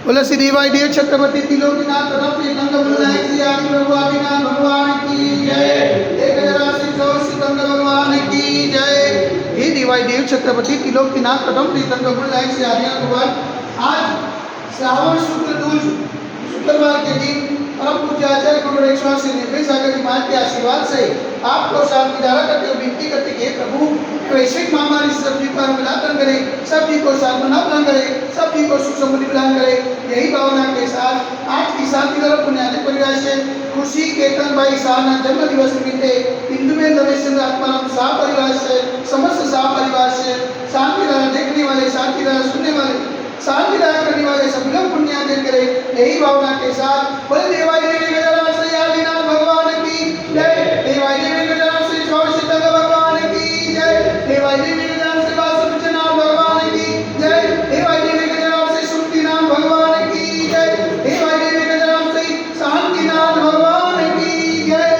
बोले श्री देव छत्रपति त्रिलोकीनाथ प्रथम तीर्थंकर बुलाए श्री आदि प्रभु आदिनाथ भगवान की जय। एक हजार श्री तीर्थंकर भगवान की जय। हे देव छत्रपति त्रिलोकीनाथ प्रथम तीर्थंकर बुलाए श्री आदिनाथ भगवान। आज श्रावण शुक्ल दूज शुक्रवार के दिन परम पूज्य आचार्य गुरु रेखा से निर्भय सागर जी महाराज के आशीर्वाद से आपको शांति धारा करते हुए विनती करते कि प्रभु वैश्विक महामारी से सब्जी को मिलाकर करे, सब्जी को साधना प्रदान करे, सब्जी को सुख समृद्धि प्रदान करे। यही भावना के साथ आज की शांति धारा पुण्यादि परिवार से खुशी केतन भाई शाह जन्म दिवस निमित्ते हिंदू में दवेश्वर आत्माराम शाह परिवार से समस्त शाह परिवार से शांति धारा देखने वाले, शांति धारा सुनने वाले, शांति धारा करने वाले सभी लोग पुण्यार्जन करें। यही भावना के साथ बोले देवाई देवी गजानन श्री आदिनाथ भगवान की जय। देवाई देवी गजानन श्री चौड़सिद्धंकर भगवान की जय। देवाई देवी गजानन श्री वासुदेवनाथ भगवान की जय। देवाई देवी गजानन श्री सुमतिनाथ भगवान की जय। देवाई देवी गजानन श्री शांतिनाथ भगवान की जय।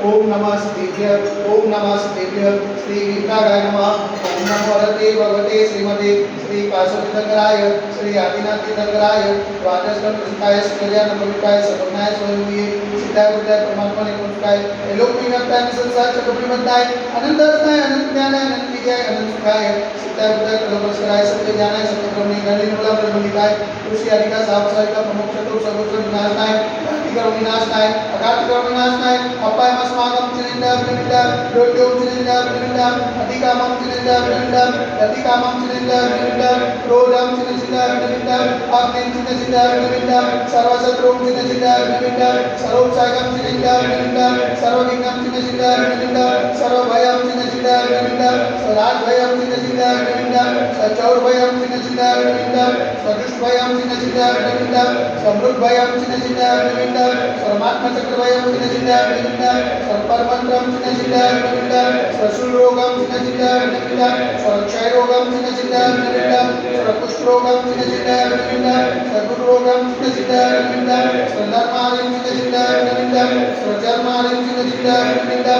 ओम नमः शिवाय। ओम नमः शिवाय। श्री विद्याराय नमः। ओम नमो भगवते श्रीमते श्री पार्श्वतीर्थंकराय श्री आदिनाथ तीर्थंकराय द्वादशकं प्रसिद्धाय श्रीकल्याण पवित्राय सर्वज्ञाय स्वरूपीय सिद्धाय बुद्धाय परमात्मा निकुंजकाय लोकविनाथाय संसार चक्रवर्तीमत्ताय अनंतरत्नाय अनंत ज्ञानाय अनंत विजय अनंत सुखाय सिद्धाय बुद्धाय कलमस्कराय सत्य ज्ञानाय सत्य ब्रह्मणि गणिनूला ब्रह्मनिकाय ऋषि आदिका सावसायिका प्रमुख चतुर सर्वत्र विनाशनाय अतिकर्म विनाशनाय अकार्तिकर्म विनाशनाय अपाय अस्माकं चिनिंदा विनिंदा रोड्यो चिनिंदा विनिंदा अधिकामं चिनिंदा विनिंदा अधिकामं चिनिंदा विनिंदा क्रोधं चिनिंदा विनिंदा अग्निं चिनिंदा विनिंदा सर्वशत्रुं चिनिंदा विनिंदा सर्वोपसागं चिनिंदा विनिंदा सर्वविघ्नं चिनिंदा विनिंदा सर्वभयं चिनिंदा विनिंदा सदाभयं चिनिंदा विनिंदा सचौरभयं चिनिंदा विनिंदा सदुष्टभयं चिनिंदा विनिंदा समृद्धभयं चिनिंदा विनिंदा सर्वात्मचक्रभयं चिनिंदा विनिंदा सर्वपरमंत्रं चिनिंदा विनिंदा सर्वशूलरोगं चिनिंदा विनिंदा सर्वक्षयरोगं चिनिंदा विनिंदा सर्वकुष्ठरोगं चिनिंदा विनिंदा सर्वरोगं चिनिंदा विनिंदा सर्वधर्मादिं चिनिंदा विनिंदा सर्वजन्मादिं चिनिंदा विनिंदा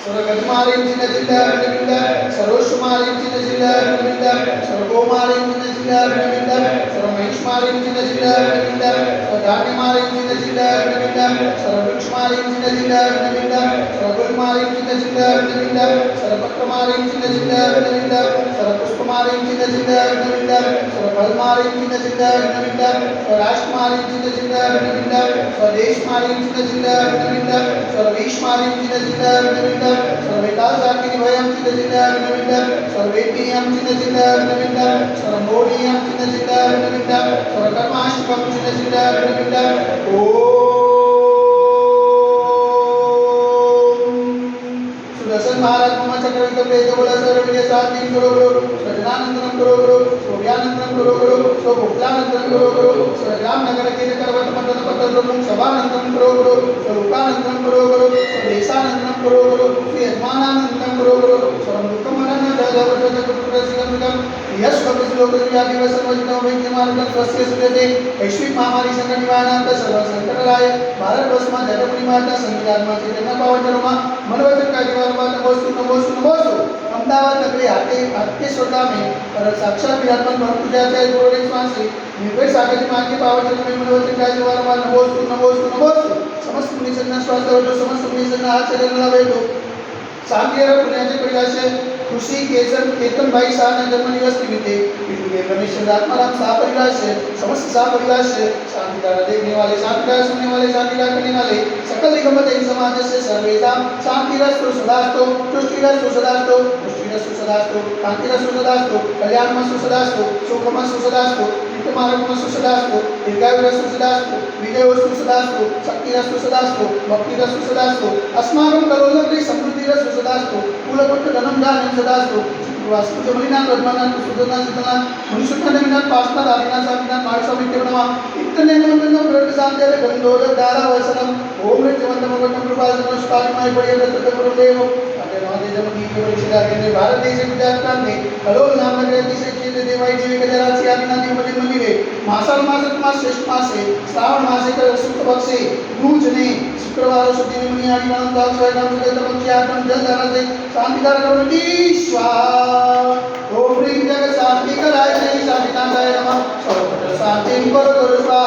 सर्वगतमालिं चिनिंदा विनिंदा सर्वोषमालिं चिनिंदा विनिंदा सर्वगोमालिं चिनिंदा विनिंदा सर्वमहिषमालिं चिनिंदा विनिंदा सर्वधान्यमालिं चिनिंदा विनिंदा सर्ववृक्षमालिं चिनिंदा विनिंदा सर्वगुलमालिं चिनिंदा विनिंदा सर्वपत्रमालिं चिनिंदा विनिंदा सर्वपुष्पमालिं चिनिंदा विनिंदा सर्वफलमालिं चिनिंदा विनिंदा सर्वराष्ट्रमालिं चिनिंदा विनिंदा स्वदेशमालिं चिनिंदा विनिंदा सर्वविश्वमालिं चिनिंदा विनिंदा सर्वेतासाकिनि भयं चिनिंदा विनिंदा सर्वेतियं चिनिंदा विनिंदा सर्वमोदियं चिनिंदा विनिंदा सर्वकर्माष्टकं चिनिंदा विनिंदा सुदर्शन महाराज मम चक्रविक्रम तेज बोला सर्वविजय साधि करो करो सजनानंदनम करो करो सोभ्यानंदनम करो करो सोभुक्लानंदनम करो करो सर्वग्राम नगर के करवट मंडल पतल रूप सभानंदनम करो करो स्वरूपानंदनम करो करो स्वदेशानंदनम करो करो श्री यजमानानंदनम करो करो सर्वदुःखमनन जगवत जगत्पुरसिगमिदम यश कपिस लोकव्याधि वसनवजितो वैद्यमार्गं स्वस्य सुयते वैश्विक महामारी संकट निवारणार्थ सर्व संकटराय भारत वर्षમાં જગતની માતા સંગીતાત્મા ચેતના પાવનજનોમાં મનોવચન કાર્યવારમાં નમોસ્તુ અમદાવાદ નગરી હાટકેશ્વર ગામે સાક્ષાત વિરાજમાન પરમ પૂજ્યાચાર્ય ગુરુદેવ સ્વામી निर्भय सागर जी महाराज के पावन में मनोवचन કાર્યવારમાં નમોસ્તુ समस्त मुनिजनना श्वास करो समस्त मुनिजनना हाथ चरण लगावे शांति और पुण्यार्जन परिवार से खुशी केतन भाई शाह जन्म दिवस निमित्ते हिंदू के रमेश्वर आत्माराम शाह परिवार से समस्त शाह परिवार से शांति धारा देखने वाले, शांति धारा सुनने वाले, शांति धारा करने वाले सकल निगम जैन समाज से सर्वेषां शांतिरस्तु सदास्तु तुष्टिरस्तु सदास्तु पुष्टिरस्तु सदास्तु कांतिरस्तु सदास्तु कल्याणमस्तु सदास्तु सुखमस्तु सदास्तु नित्यमार्गमस्तु सदास्तु दीर्घायुरस्तु सदास्तु विजयोस्तु सदास्तु शक्तिरस्तु सदास्तु भक्तिरस्तु सदास्तु अस्माकं करोलग्रे समृद्धिरस्तु सदास्तु कुलपुत्र धनं धान्यं सदास्तु वास्तु जमलिनाथ रत्नानाथ सुदनाथ सिद्धनाथ मुनिषुद्धनाथ पास्ता आदिनाथ स्वामीनाथ महास्वामी देवनमा इतने नमन ब्रह्म शांति गंधोदक धारा वसनम ओम ऋतवंतम वंदम कृपाल नमस्कार माय बड़े दत्त गुरुदेव भारत देश गुजरात प्रांते कलोल नाम नगरे अतिशय क्षेत्र देवाई देवी गजराज आदिनाथ मंदिर मंदिरे मासाळ मासમાં શ્રેષ્ઠ માસે શ્રાવણ માસે શુક્લ પક્ષે ગુજને શુક્રવાર સુધી મુનિ આદિ નામ દાસ સ્વયં તમક્યા તમ જલ ધરસે શાંતિકાર કરોતિ સ્વા ઓમ રીમ જગ શાંતિ કરાય શ્રી શાંતિનાથાય નમઃ સર્વત્ર શાંતિ કરો ગુરુ સ્વા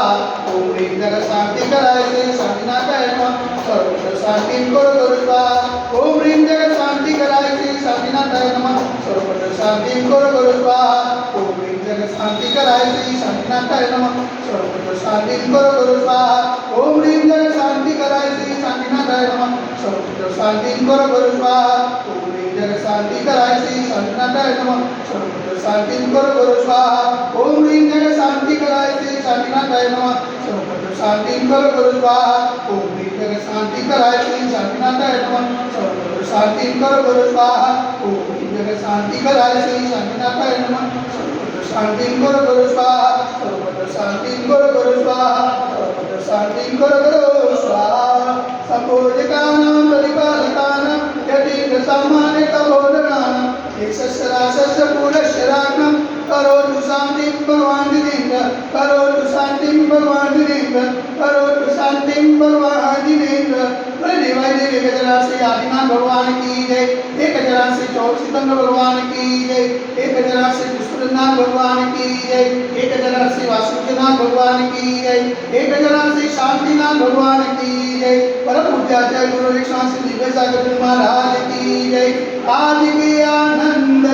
ઓમ રીમ જગ શાંતિ કરાય શ્રી શાંતિનાથાય નમઃ સર્વત્ર શાંતિ કરો ગુરુ સ્વા ओम ह्रीं जगत शांति कराय श्री शांतिनाथाय नमः सर्वत्र शांति करो गुरु स्वाहा ओम ह्रीं जगत शांति कराय श्री शांतिनाथाय नमः सर्वत्र शांति करो गुरु स्वाहा ओम ह्रीं जगत शांति कराय श्री शांतिनाथाय नमः सर्वत्र शांति करो गुरु स्वाहा ओम ह्रीं जगत शांति कराय श्री शांतिनाथाय नमः सर्वत्र शांति करो गुरु स्वाहा ओम ह्रीं जगत शांति कराय श्री शांतिनाथाय नमः सर्वत्र शांति करो गुरु स्वाहा ओम ह्रीं जगत शांति कराय श्री शांतिनाथाय नमः सर्वत्र शांति करो गुरु स्वाहा ओम ह्रीं जगत शांति कराय श्री शांतिनाथाय नमः सर्वत्र शांति करो गुरु स्वाहा सर्वत्र शांति करो गुरु स्वाहा सर्वत्र शांति करो गुरु स्वाहा संपूर्णकानां परिपालकानां यदि सामान्य तबोधनानां एकशस्त्राशस्त्र पूरशराणां करोतु शांतिं भगवान् जिनेन्द्र करोतु शांतिं भगवान् जिनेन्द्र करोतु शांतिं भगवान् जिनेन्द्र देवाई देवी गजराज श्री आदिनाथ भगवान की जय एक गजराज श्री चौड़सितंग भगवान की जय एक गजराज श्री पुष्पनाथ भगवान की जय एक गजराज श्री वासुदेवनाथ भगवान की जय एक गजराज श्री शांतिनाथ भगवान की जय परम पूज्याचार्य गुरु विश्वास दिव्य सागर महाराज की जय आज के आनंद